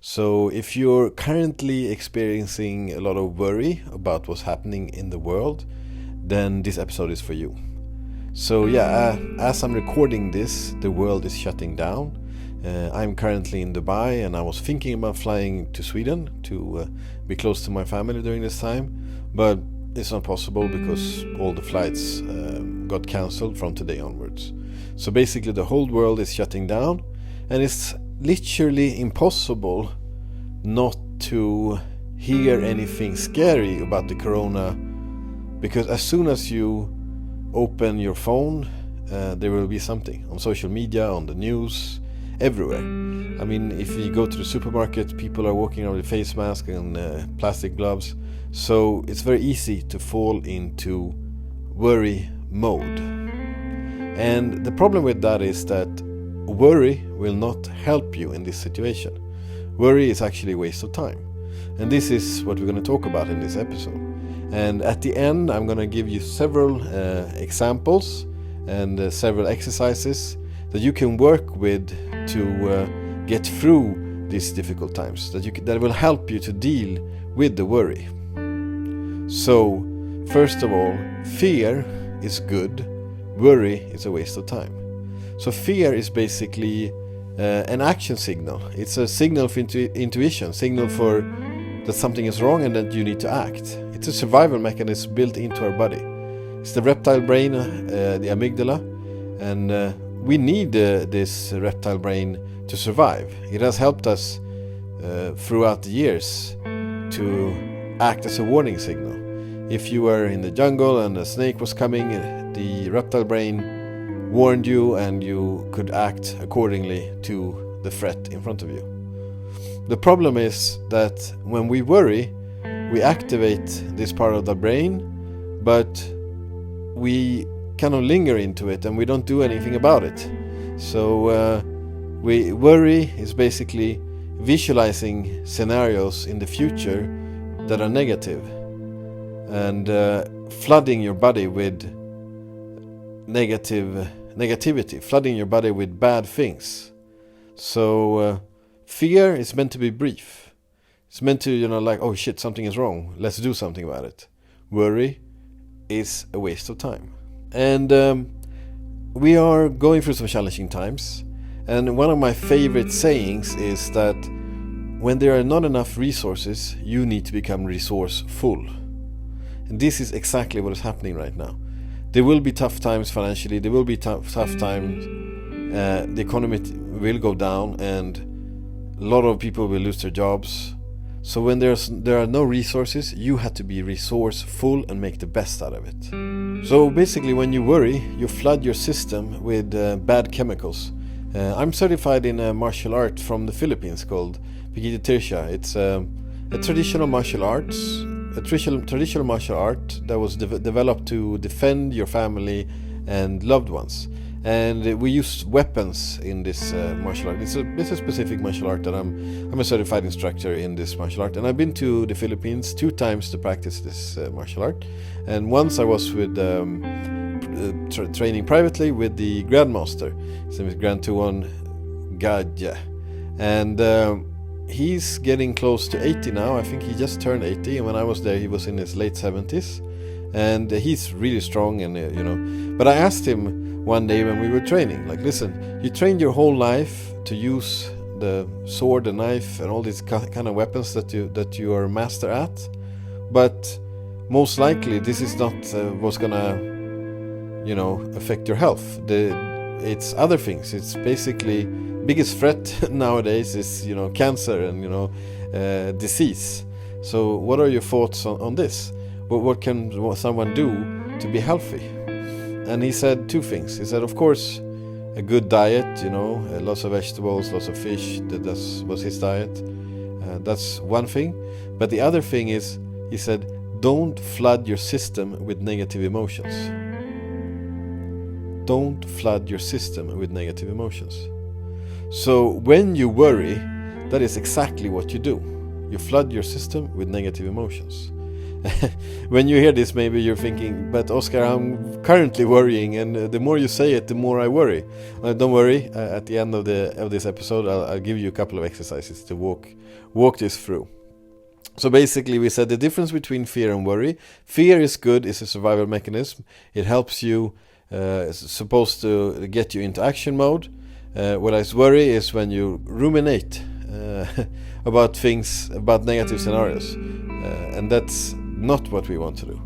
So if you're currently experiencing a lot of worry about what's happening in the world, then this episode is for you. So as I'm recording this, the world is shutting down. I'm currently in Dubai, and I was thinking about flying to Sweden to be close to my family during this time, but it's not possible because all the flights got cancelled from today onwards. So basically the whole world is shutting down, and it's literally impossible not to hear anything scary about the corona, because as soon as you open your phone, there will be something on social media, on the news, everywhere. I mean, if you go to the supermarket, people are walking around with face masks and plastic gloves, so it's very easy to fall into worry mode. And the problem with that is that worry will not help you in this situation. Worry is actually a waste of time. And this is what we're going to talk about in this episode. And at the end, I'm going to give you several examples and several exercises that you can work with to get through these difficult times, that will help you to deal with the worry. So, first of all, fear is good, worry is a waste of time. So fear is basically an action signal. It's a signal of intuition, signal for that something is wrong and that you need to act. It's a survival mechanism built into our body. It's the reptile brain, the amygdala, and we need this reptile brain to survive. It has helped us throughout the years to act as a warning signal. If you were in the jungle and a snake was coming, the reptile brain warned you and you could act accordingly to the threat in front of you. The problem is that when we worry, we activate this part of the brain, but we kind of linger into it and we don't do anything about it. So worry is basically visualizing scenarios in the future that are negative and flooding your body with negativity, flooding your body with bad things. So fear is meant to be brief. It's meant to, like, oh shit, something is wrong, let's do something about it. Worry is a waste of time. And we are going through some challenging times, and one of my favorite sayings is that when there are not enough resources, you need to become resourceful. And this is exactly what is happening right now. There will be tough times financially, there will be tough times, the economy will go down, and a lot of people will lose their jobs. So when there are no resources, you have to be resourceful and make the best out of it. So basically when you worry, you flood your system with bad chemicals. I'm certified in a martial art from the Philippines called Pigita Tirsha. It's a traditional martial arts, a traditional martial art that was developed to defend your family and loved ones. And we use weapons in this martial art. It's a specific martial art that I'm a certified instructor in this martial art. And I've been to the Philippines 2 times to practice this martial art. And once I was with training privately with the Grandmaster. His name is Grand Tuan Gadja. And he's getting close to 80 now. I think he just turned 80. And when I was there, he was in his late 70s. And he's really strong, and But I asked him one day when we were training, like, listen, you trained your whole life to use the sword, the knife, and all these kind of weapons that you are a master at, but most likely this is not what's gonna, affect your health. It's other things. It's basically biggest threat nowadays is cancer and disease. So what are your thoughts on this? What can someone do to be healthy? And he said 2 things. He said, of course, a good diet, lots of vegetables, lots of fish. That was his diet. That's one thing. But the other thing is, he said, don't flood your system with negative emotions. Don't flood your system with negative emotions. So when you worry, that is exactly what you do. You flood your system with negative emotions. When you hear this, maybe you're thinking, but Oscar, I'm currently worrying, and the more you say it, the more I worry. Don't worry, at the end of this episode, I'll give you a couple of exercises to walk this through. So basically, we said the difference between fear and worry. Fear is good, it's a survival mechanism. It helps you, it's supposed to get you into action mode. Whereas worry is when you ruminate about things, about negative scenarios. And that's not what we want to do.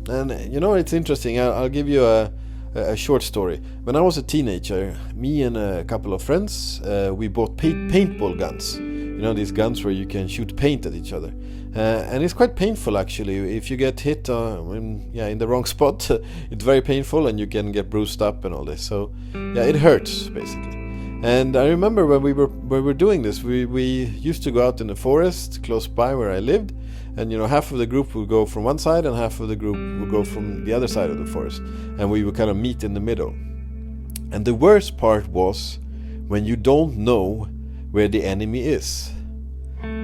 And it's interesting. I'll give you a short story. When I was a teenager, me and a couple of friends, we bought paintball guns. These guns where you can shoot paint at each other. And it's quite painful, actually. If you get hit in the wrong spot, it's very painful, and you can get bruised up and all this. So it hurts, basically. And I remember when we were doing this, we used to go out in the forest close by where I lived, and half of the group would go from one side and half of the group would go from the other side of the forest, and we would kind of meet in the middle. And the worst part was when you don't know where the enemy is.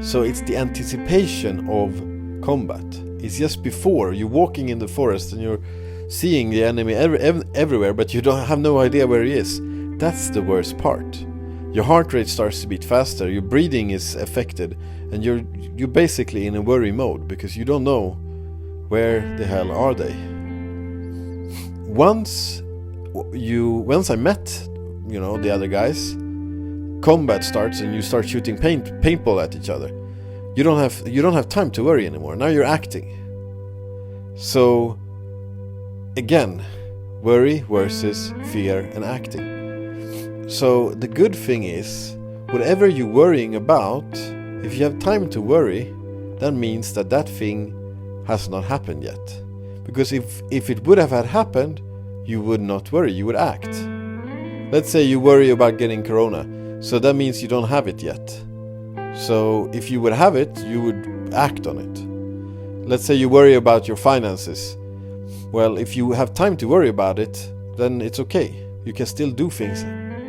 So it's the anticipation of combat. It's just before you're walking in the forest and you're seeing the enemy everywhere, but you don't have no idea where he is. That's the worst part. Your heart rate starts to beat faster, your breathing is affected, and you're basically in a worry mode because you don't know where the hell are they. Once I met the other guys, combat starts and you start shooting paintball at each other. You don't have time to worry anymore. Now you're acting. So again, worry versus fear and acting. So the good thing is, whatever you're worrying about, if you have time to worry, that means that thing has not happened yet. Because if it would have had happened, you would not worry, you would act. Let's say you worry about getting corona, so that means you don't have it yet. So if you would have it, you would act on it. Let's say you worry about your finances. Well, if you have time to worry about it, then it's okay. You can still do things.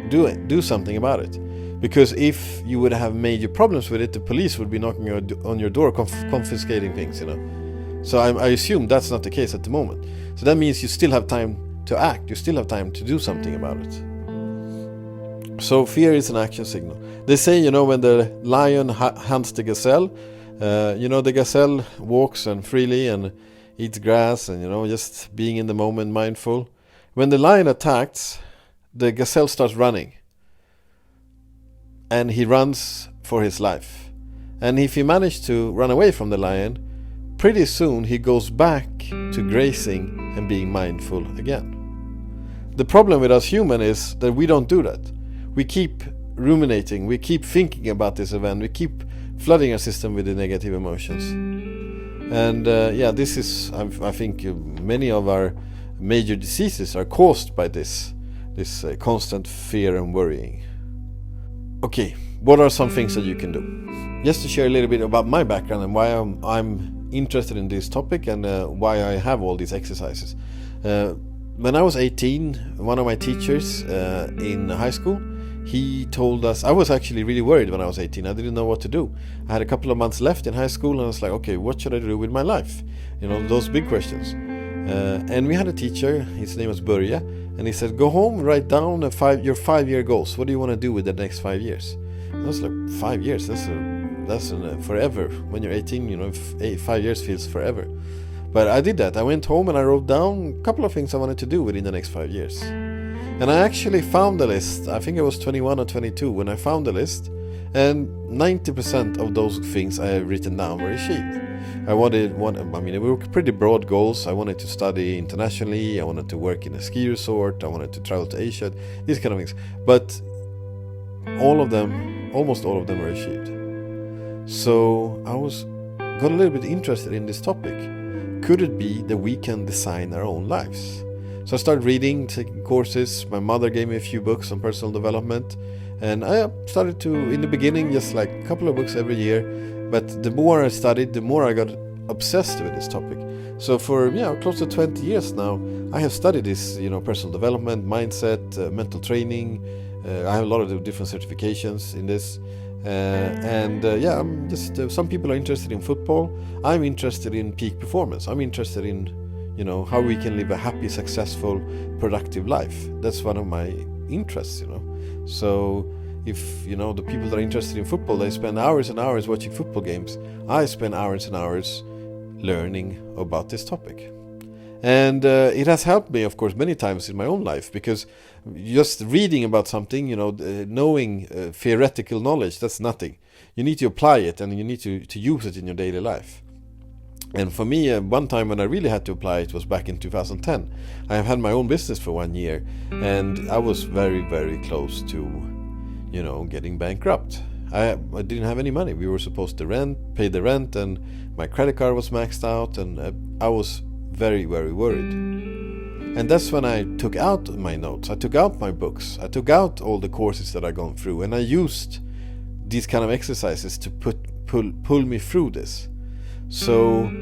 Do something about it. Because if you would have major problems with it, the police would be knocking on your door, confiscating things, So I assume that's not the case at the moment. So that means you still have time to act. You still have time to do something about it. So fear is an action signal. They say, when the lion hunts the gazelle, the gazelle walks and freely and eats grass and, just being in the moment, mindful. When the lion attacks, the gazelle starts running. And he runs for his life. And if he manages to run away from the lion, pretty soon he goes back to grazing and being mindful again. The problem with us humans is that we don't do that. We keep ruminating, we keep thinking about this event, we keep flooding our system with the negative emotions. And this is, I think, many of our major diseases are caused by this constant fear and worrying. Okay, what are some things that you can do? Just to share a little bit about my background and why I'm interested in this topic and why I have all these exercises. When I was 18, one of my teachers in high school, he told us, I was actually really worried when I was 18. I didn't know what to do. I had a couple of months left in high school and I was like, okay, what should I do with my life? Those big questions. And we had a teacher, his name was Börje, and he said, go home, write down your 5-year goals. What do you want to do with the next 5 years? And I was like, 5 years? That's forever. When you're 18, 5 years feels forever. But I did that. I went home and I wrote down a couple of things I wanted to do within the next 5 years. And I actually found the list. I think I was 21 or 22 when I found the list. And 90% of those things I had written down were achieved. They were pretty broad goals. I wanted to study internationally. I wanted to work in a ski resort. I wanted to travel to Asia. These kind of things. But almost all of them were achieved. So I got a little bit interested in this topic. Could it be that we can design our own lives? So I started reading, taking courses. My mother gave me a few books on personal development. And I started to, in the beginning, just like a couple of books every year. But the more I studied, the more I got obsessed with this topic. So for close to 20 years now, I have studied this, personal development, mindset, mental training. I have a lot of different certifications in this. I'm just some people are interested in football. I'm interested in peak performance. I'm interested in, how we can live a happy, successful, productive life. That's one of my interests. So if the people that are interested in football, they spend hours and hours watching football games. I spend hours and hours learning about this topic. And it has helped me, of course, many times in my own life, because just reading about something, knowing theoretical knowledge, that's nothing. You need to apply it, and you need to use it in your daily life. And for me, one time when I really had to apply it was back in 2010. I have had my own business for 1 year, and I was very, very close to, getting bankrupt. I didn't have any money. We were supposed to pay the rent, and my credit card was maxed out, and I was very, very worried. And that's when I took out my notes, I took out my books, I took out all the courses that I've gone through, and I used these kind of exercises to pull me through this. So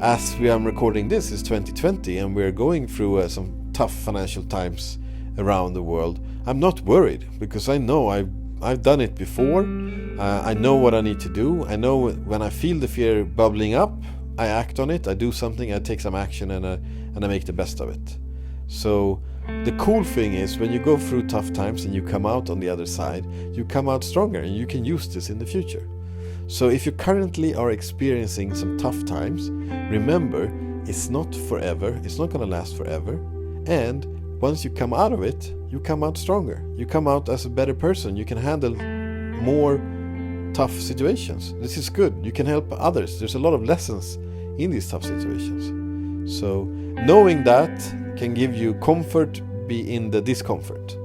as we are recording this, it's 2020, and we're going through some tough financial times around the world. I'm not worried, because I know I've done it before. I know what I need to do. I know when I feel the fear bubbling up, I act on it, I do something, I take some action, and I make the best of it. So the cool thing is, when you go through tough times and you come out on the other side, you come out stronger, and you can use this in the future. So if you currently are experiencing some tough times, remember, it's not forever, it's not going to last forever, and once you come out of it, you come out stronger. You come out as a better person. You can handle more tough situations. This is good. You can help others. There's a lot of lessons in these tough situations. So knowing that can give you comfort, be in the discomfort.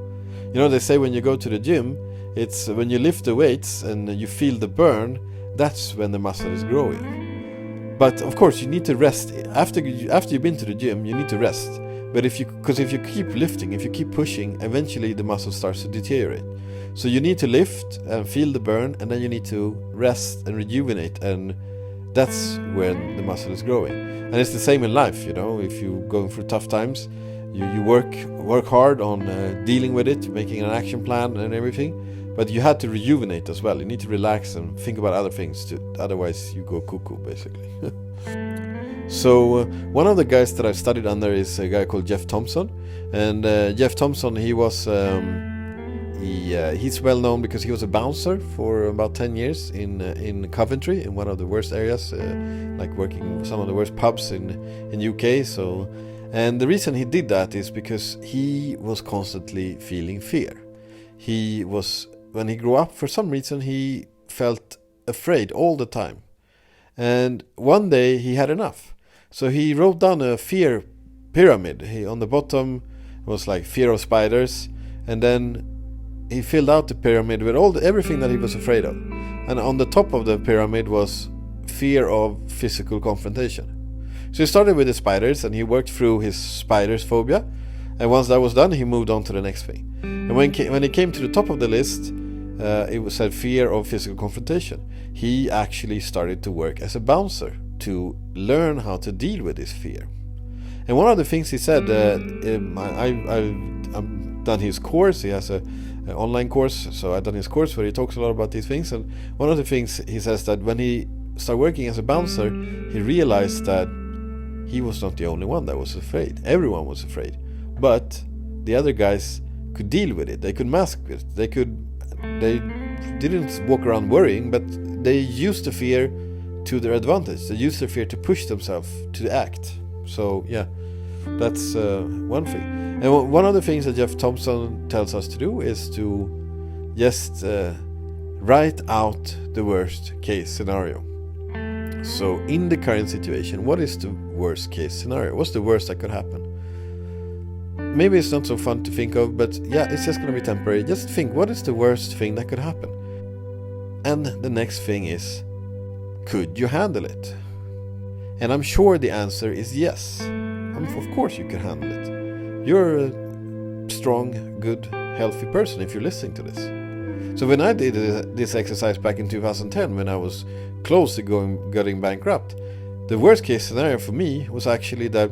They say when you go to the gym, it's when you lift the weights and you feel the burn, that's when the muscle is growing. But of course you need to rest. After you've been to the gym, you need to rest. But if you keep lifting, if you keep pushing, eventually the muscle starts to deteriorate. So you need to lift and feel the burn, and then you need to rest and rejuvenate, and that's when the muscle is growing. And it's the same in life, if you're going through tough times, you work hard on dealing with it, making an action plan and everything, but you had to rejuvenate as well. You need to relax and think about other things too, otherwise you go cuckoo basically. So one of the guys that I've studied under is a guy called Jeff Thompson, and Jeff Thompson, he was he's well known because he was a bouncer for about 10 years in Coventry, in one of the worst areas, like working in some of the worst pubs in UK. So, and the reason he did that is because he was constantly feeling fear. When he grew up, for some reason he felt afraid all the time, and one day he had enough. So he wrote down a fear pyramid. On the bottom was like fear of spiders, and then he filled out the pyramid with everything that he was afraid of. And on the top of the pyramid was fear of physical confrontation. So he started with the spiders, and he worked through his spiders phobia. And once that was done, he moved on to the next thing. And when he came to the top of the list, it was said fear of physical confrontation. He actually started to work as a bouncer to learn how to deal with this fear. And one of the things he said, I've done his course. He has an online course, so I've done his course where he talks a lot about these things. And one of the things he says, that when he started working as a bouncer, he realized that he was not the only one that was afraid. Everyone was afraid, but the other guys could deal with it. They could mask it. They didn't walk around worrying, but they used the fear to their advantage. They used their fear to push themselves to act. So yeah, that's one thing. And one of the things that Jeff Thompson tells us to do is to just write out the worst case scenario. So in the current situation, what is the worst case scenario? What's the worst that could happen? Maybe it's not so fun to think of, but yeah, it's just going to be temporary. Just think, what is the worst thing that could happen? And the next thing is, could you handle it? And I'm sure the answer is yes. Of course you can handle it. You're a strong, good, healthy person if you're listening to this. So when I did this exercise back in 2010, when I was close to getting bankrupt, the worst case scenario for me was actually that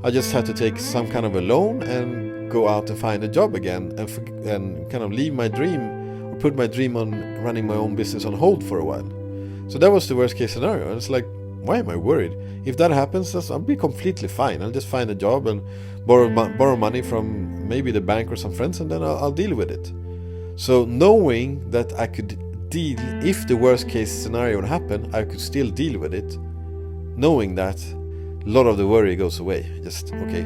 I just had to take some kind of a loan and go out and find a job again, and kind of leave my dream put my dream on running my own business on hold for a while. So that was the worst case scenario. And it's like, why am I worried? If that happens, I'll be completely fine. I'll just find a job and borrow money from maybe the bank or some friends, and then I'll deal with it. So knowing that I could deal, if the worst case scenario would happen, I could still deal with it. Knowing that, a lot of the worry goes away. Just, okay,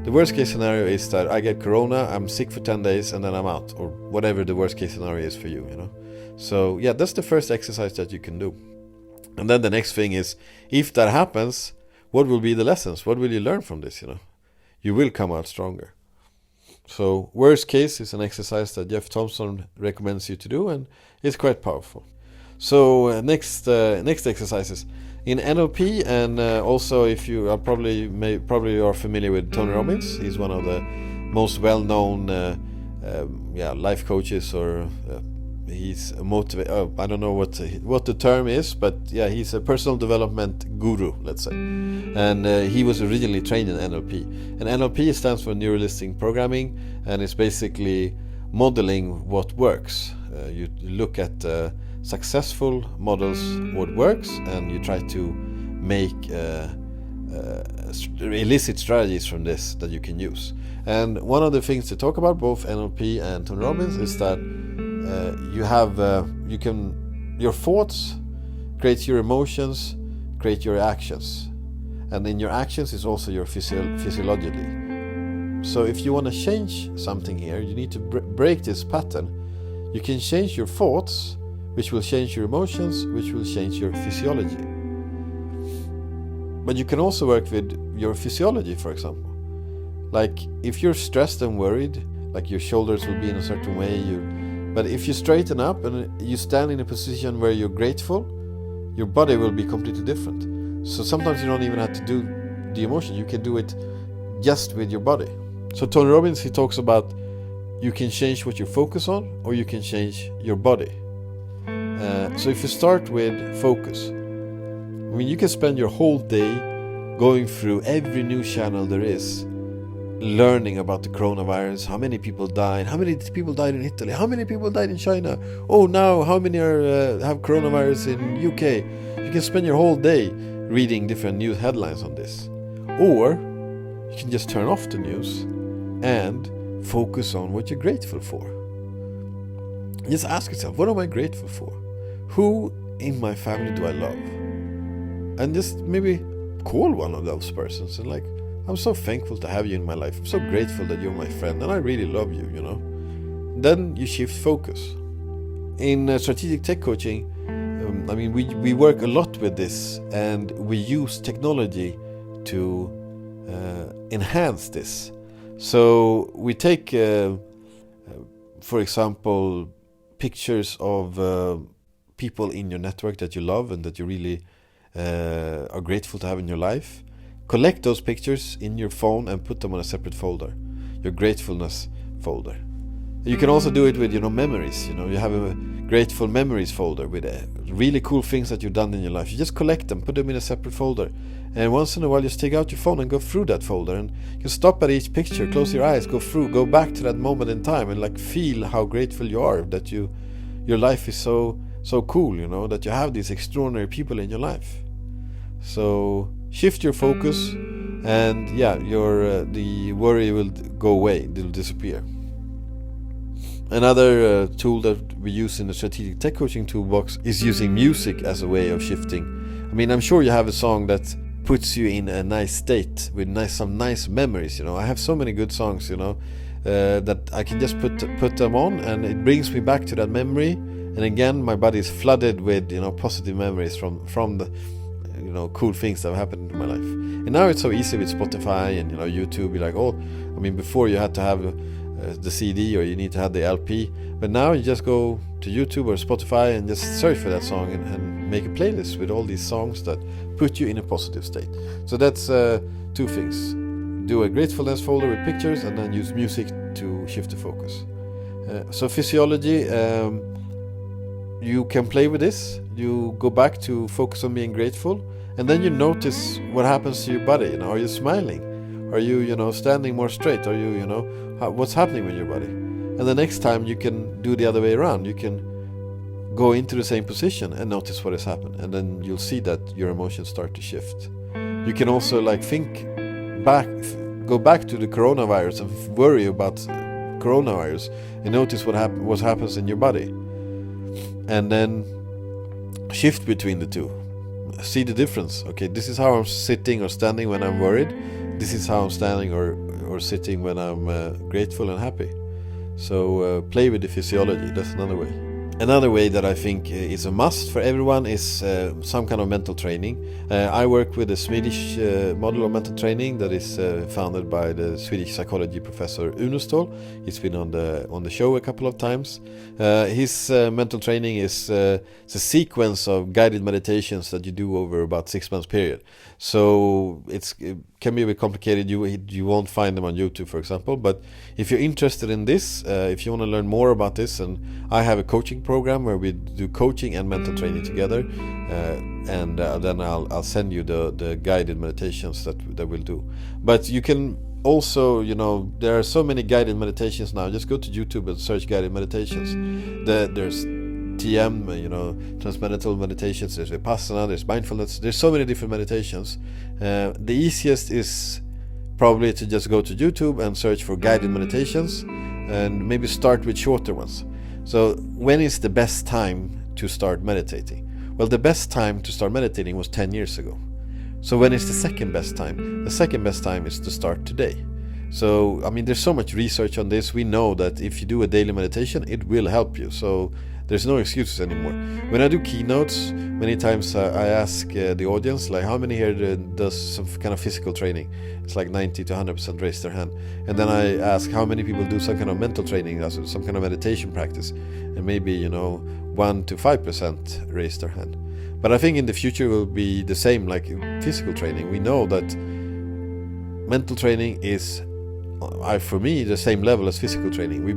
the worst case scenario is that I get corona, I'm sick for 10 days, and then I'm out, or whatever the worst case scenario is for you, you know. So yeah, that's the first exercise that you can do. And then the next thing is, if that happens, what will be the lessons? What will you learn from this, you know? You will come out stronger. So worst case is an exercise that Jeff Thompson recommends you to do, and it's quite powerful. So next exercises in NLP, and also if you are probably are familiar with Tony Robbins. He's one of the most well-known life coaches, or he's a I don't know what the term is, but yeah, he's a personal development guru, let's say. And he was originally trained in NLP. And NLP stands for Neuro-Linguistic Programming, and it's basically modeling what works. You look at successful models, what works, and you try to make illicit strategies from this that you can use. And one of the things to talk about, both NLP and Tony Robbins, is that your thoughts create your emotions, create your actions, and in your actions is also your physiology. So if you want to change something here, you need to break this pattern. You can change your thoughts, which will change your emotions, which will change your physiology. But you can also work with your physiology, for example. Like if you're stressed and worried, like your shoulders will be in a certain way, but if you straighten up and you stand in a position where you're grateful, your body will be completely different. So sometimes you don't even have to do the emotion, you can do it just with your body. So Tony Robbins, he talks about you can change what you focus on, or you can change your body. So if you start with focus, I mean, you can spend your whole day going through every news channel there is, learning about the coronavirus, how many people died in Italy, how many people died in China, oh now how many have coronavirus in UK. You can spend your whole day reading different news headlines on this. Or you can just turn off the news and focus on what you're grateful for. Just ask yourself, what am I grateful for? Who in my family do I love? And just maybe call one of those persons and like, I'm so thankful to have you in my life. I'm so grateful that you're my friend and I really love you, you know. Then you shift focus. In strategic tech coaching, I mean, we work a lot with this, and we use technology to enhance this. So we take, for example, pictures of people in your network that you love and that you really are grateful to have in your life. Collect those pictures in your phone and put them on a separate folder, your gratefulness folder. You can also do it with, memories. You have a grateful memories folder with really cool things that you've done in your life. You just collect them, put them in a separate folder, and once in a while just take out your phone and go through that folder, and you stop at each picture, close your eyes, go back to that moment in time, and like feel how grateful you are that your life is so cool, that you have these extraordinary people in your life. So shift your focus, and the worry will go away, it will disappear. Another tool that we use in the strategic tech coaching toolbox is using music as a way of shifting. I mean, I'm sure you have a song that puts you in a nice state with some nice memories. I have so many good songs, that I can just put them on, and it brings me back to that memory. And again, my body is flooded with positive memories from the cool things that have happened in my life. And now it's so easy with Spotify and YouTube. You're like, before you had to have the CD, or you need to have the LP, but now you just go to YouTube or Spotify and just search for that song and make a playlist with all these songs that put you in a positive state. So that's two things. Do a gratefulness folder with pictures, and then use music to shift the focus. So physiology, you can play with this. You go back to focus on being grateful, and then you notice what happens to your body. Are you smiling? Are you standing more straight? Are you what's happening with your body? And And the next time you can do the other way around. You can go into the same position and notice what has happened, and then you'll see that your emotions start to shift. You can also go back to the coronavirus and worry about coronavirus and notice what happens in your body, and then shift between the two. See the difference. Okay, this is how I'm sitting or standing when I'm worried. This is how I'm standing or sitting when I'm grateful and happy. So play with the physiology. That's another way. Another way that I think is a must for everyone is some kind of mental training. I work with a Swedish model of mental training that is founded by the Swedish psychology professor Unestål. He's been on the show a couple of times. His mental training is a sequence of guided meditations that you do over about 6 months period. So it can be a bit complicated. You won't find them on YouTube, for example. But if you're interested in this, if you want to learn more about this, and I have a coaching program where we do coaching and mental training together, and then I'll send you the guided meditations that we'll do. But you can also, there are so many guided meditations now. Just go to YouTube and search guided meditations. There's TM, transcendental meditations, there's Vipassana, there's mindfulness, there's so many different meditations. The easiest is probably to just go to YouTube and search for guided meditations and maybe start with shorter ones. So when is the best time to start meditating? Well, the best time to start meditating was 10 years ago. So when is the second best time? The second best time is to start today. So, there's so much research on this. We know that if you do a daily meditation, it will help you. So there's no excuses anymore. When I do keynotes, many times I ask the audience, like, how many here does some kind of physical training? It's like 90 to 100% raise their hand. And then I ask how many people do some kind of mental training, also some kind of meditation practice. And maybe, 1 to 5% raise their hand. But I think in the future it will be the same like physical training. We know that mental training is, for me, the same level as physical training. We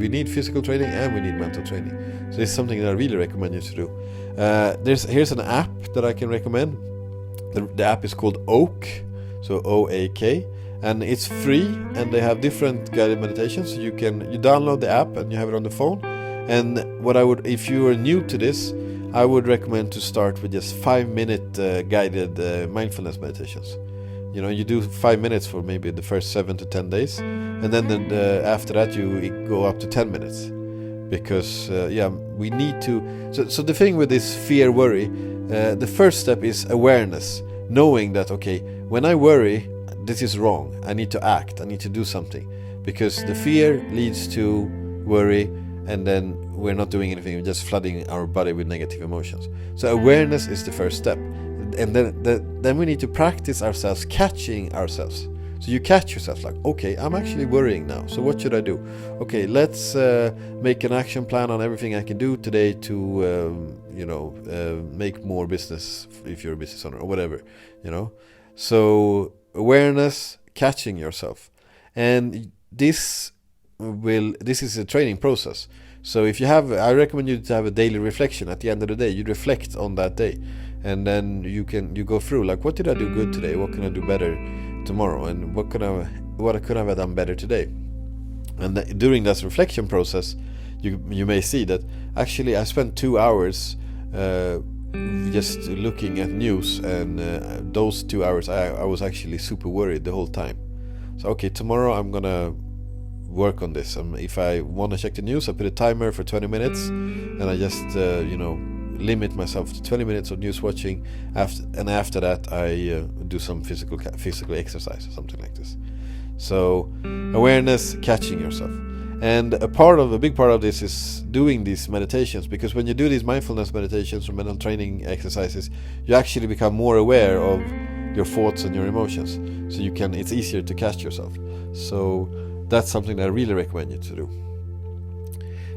need physical training and we need mental training. So it's something that I really recommend you to do. Here's an app that I can recommend. The app is called Oak, so OAK, and it's free, and they have different guided meditations. So you download the app and you have it on the phone. And if you are new to this, I would recommend to start with just 5-minute guided mindfulness meditations. You do 5 minutes for maybe the first 7 to 10 days, and then after that you go up to 10 minutes, because we need to. So the thing with this fear worry, the first step is awareness, knowing that when I worry, this is wrong. I need to act. I need to do something, because the fear leads to worry, and then we're not doing anything. We're just flooding our body with negative emotions. So awareness is the first step. And then we need to practice ourselves catching ourselves. So you catch yourself like, I'm actually worrying now. So what should I do? Let's make an action plan on everything I can do today to, make more business if you're a business owner or whatever, So awareness, catching yourself. And this is a training process. So I recommend you to have a daily reflection. At the end of the day, you reflect on that day. And then you go through, like, what did I do good today? What can I do better tomorrow? And what could I have done better today? And during that reflection process, you may see that actually I spent 2 hours just looking at news, and those 2 hours I was actually super worried the whole time. So tomorrow I'm gonna work on this. If I want to check the news, I put a timer for 20 minutes, and I just limit myself to 20 minutes of news watching, after that I do some physical exercise or something like this. So awareness, catching yourself. And a big part of this is doing these meditations, because when you do these mindfulness meditations or mental training exercises, you actually become more aware of your thoughts and your emotions. So it's easier to catch yourself. So that's something that I really recommend you to do.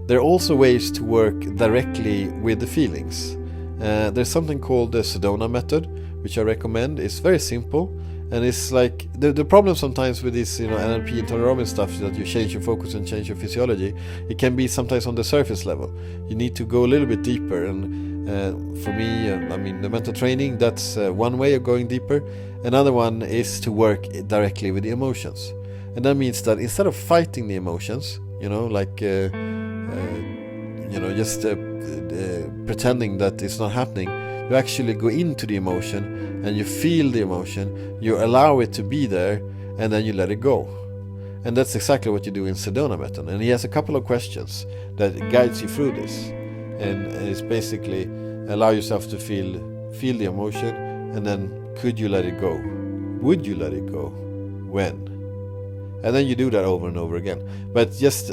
There are also ways to work directly with the feelings. There's something called the Sedona method, which I recommend. It's very simple, and it's like the problem sometimes with this, NLP and Tony Robbins stuff, is that you change your focus and change your physiology. It can be sometimes on the surface level. You need to go a little bit deeper, and for me, the mental training, that's one way of going deeper. Another one is to work directly with the emotions. And that means that instead of fighting the emotions, like just pretending that it's not happening. You actually go into the emotion and you feel the emotion, you allow it to be there, and then you let it go. And that's exactly what you do in Sedona method. And he has a couple of questions that guides you through this, and it's basically allow yourself to feel the emotion, and then could you let it go? Would you let it go? When? And then you do that over and over again. But just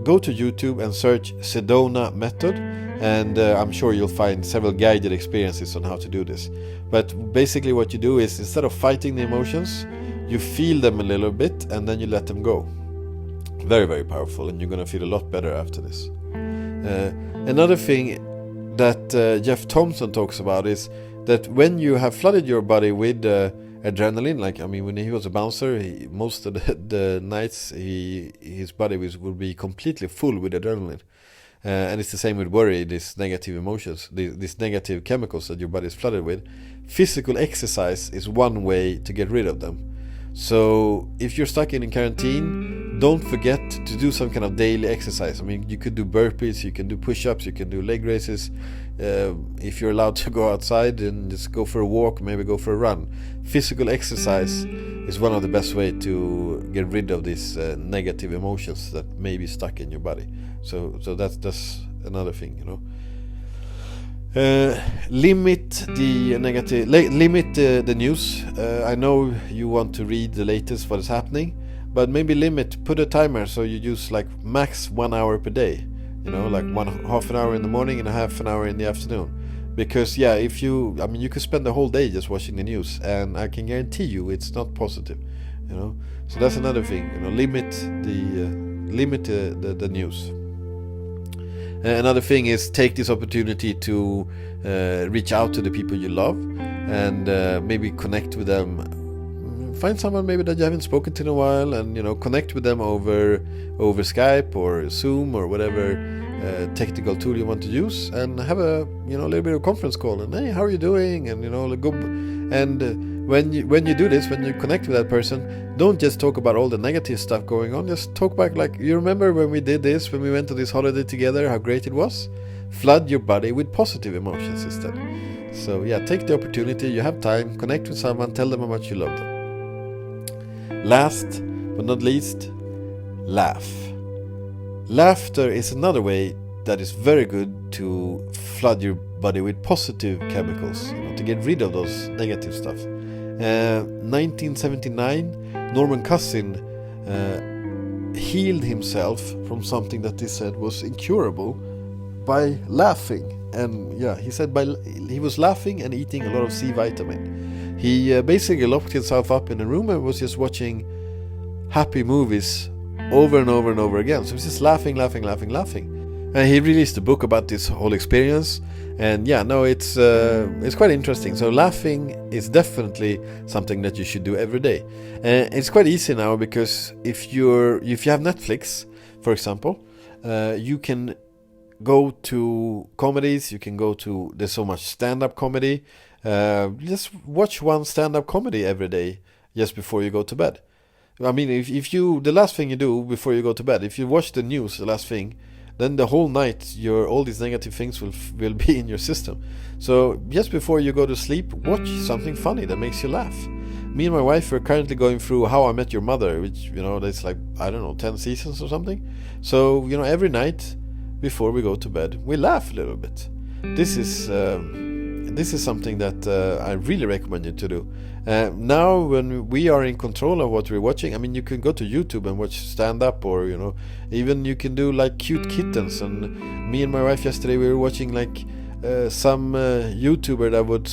go to YouTube and search Sedona method, and I'm sure you'll find several guided experiences on how to do this. But basically what you do is, instead of fighting the emotions, you feel them a little bit and then you let them go. Very, very powerful, and you're going to feel a lot better after this. Another thing that Jeff Thompson talks about is that when you have flooded your body with adrenaline, when he was a bouncer, most of the nights his body would be completely full with adrenaline. And it's the same with worry, these negative emotions, these negative chemicals that your body is flooded with. Physical exercise is one way to get rid of them. So if you're stuck in quarantine, don't forget to do some kind of daily exercise. You could do burpees, you can do push-ups, you can do leg raises. If you're allowed to go outside, and just go for a walk, maybe go for a run. Physical exercise is one of the best way to get rid of these negative emotions that may be stuck in your body. So that's another thing, limit the negative, limit the news. I know you want to read the latest what is happening, but maybe put a timer so you use max 1 hour per day, half an hour in the morning and a half an hour in the afternoon. Because if you could spend the whole day just watching the news, and I can guarantee you it's not positive, so that's another thing, limit the news. Another thing is, take this opportunity to reach out to the people you love, and maybe connect with them. Find someone maybe that you haven't spoken to in a while, and connect with them over Skype or Zoom or whatever technical tool you want to use, and have a little bit of conference call, and hey, how are you doing? And go, and when you do this, when you connect with that person, don't just talk about all the negative stuff going on. Just talk back, you remember when we did this, when we went to this holiday together, how great it was. Flood your body with positive emotions instead. So take the opportunity, you have time, connect with someone, tell them how much you love them. Last but not least, laugh. Laughter is another way that is very good to flood your body with positive chemicals, to get rid of those negative stuff. 1979, Norman Cousin healed himself from something that he said was incurable by laughing. And he said he was laughing and eating a lot of C vitamin. He basically locked himself up in a room and was just watching happy movies over and over and over again. So he's just laughing. And he released a book about this whole experience. And it's quite interesting. So laughing is definitely something that you should do every day. And it's quite easy now, because if you have Netflix, for example, you can go to comedies. You can go to, there's so much stand-up comedy. Just watch one stand-up comedy every day just before you go to bed. If you, the last thing you do before you go to bed, if you watch the news, the last thing, then the whole night all these negative things will be in your system. So just before you go to sleep, watch something funny that makes you laugh. Me and my wife are currently going through How I Met Your Mother, which that's 10 seasons or something. So every night before we go to bed, we laugh a little bit. This is something that I really recommend you to do. Now when we are in control of what we're watching, you can go to YouTube and watch stand-up, or even you can do cute kittens. And me and my wife yesterday, we were watching some YouTuber that would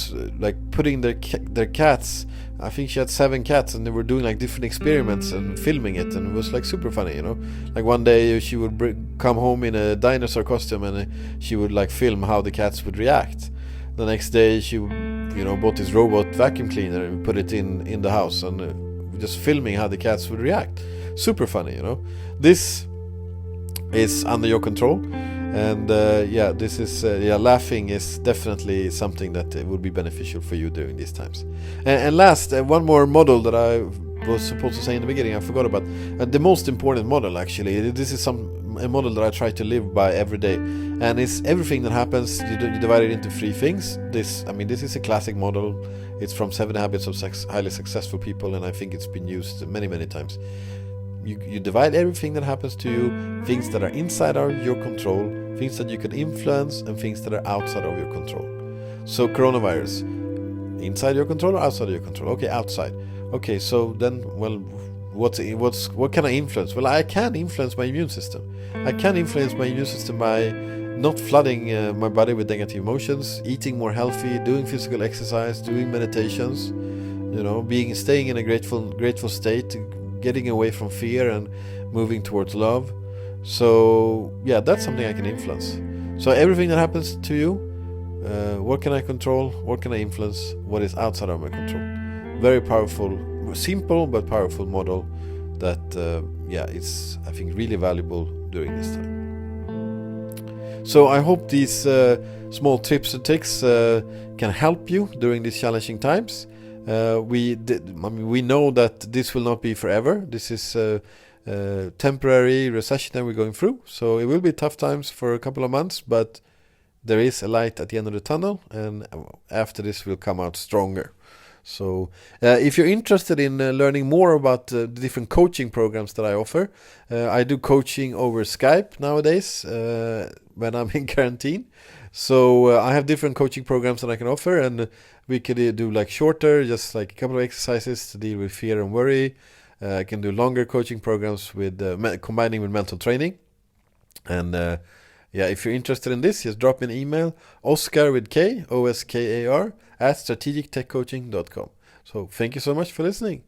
putting their cats. I think she had 7 cats, and they were doing different experiments and filming it, and it was super funny. One day she would come home in a dinosaur costume, and she would film how the cats would react. The next day she bought this robot vacuum cleaner and put it in the house, and just filming how the cats would react. Super funny. This is under your control, and this is laughing is definitely something that would be beneficial for you during these times. And last, one more model that I was supposed to say in the beginning, I forgot about the most important model. Actually, this is a model that I try to live by every day, and it's everything that happens. You divide it into 3 things. This is a classic model. It's from 7 Habits of Highly Successful People, and I think it's been used many times. You divide everything that happens to you, things that are inside of your control, things that you can influence, and things that are outside of your control. So coronavirus, inside your control or outside of your control? Okay, outside. Okay, so then, well, what can I influence? Well, I can influence my immune system. I can influence my immune system by not flooding my body with negative emotions, eating more healthy, doing physical exercise, doing meditations, staying in a grateful state, getting away from fear and moving towards love. So yeah, that's something I can influence. So everything that happens to you, what can I control? What can I influence? What is outside of my control? Very powerful, simple but powerful model that it's, I think, really valuable during this time. So I hope these small tips and tricks can help you during these challenging times. We know that this will not be forever. This is a temporary recession that we're going through. So it will be tough times for a couple of months, but there is a light at the end of the tunnel, and after this we'll come out stronger. So if you're interested in learning more about the different coaching programs that I offer, I do coaching over Skype nowadays when I'm in quarantine. So I have different coaching programs that I can offer, and we could do like shorter, just like a couple of exercises to deal with fear and worry. I can do longer coaching programs with combining with mental training. And if you're interested in this, just drop me an email, Oscar with K, Oskar, @strategictechcoaching.com. So thank you so much for listening.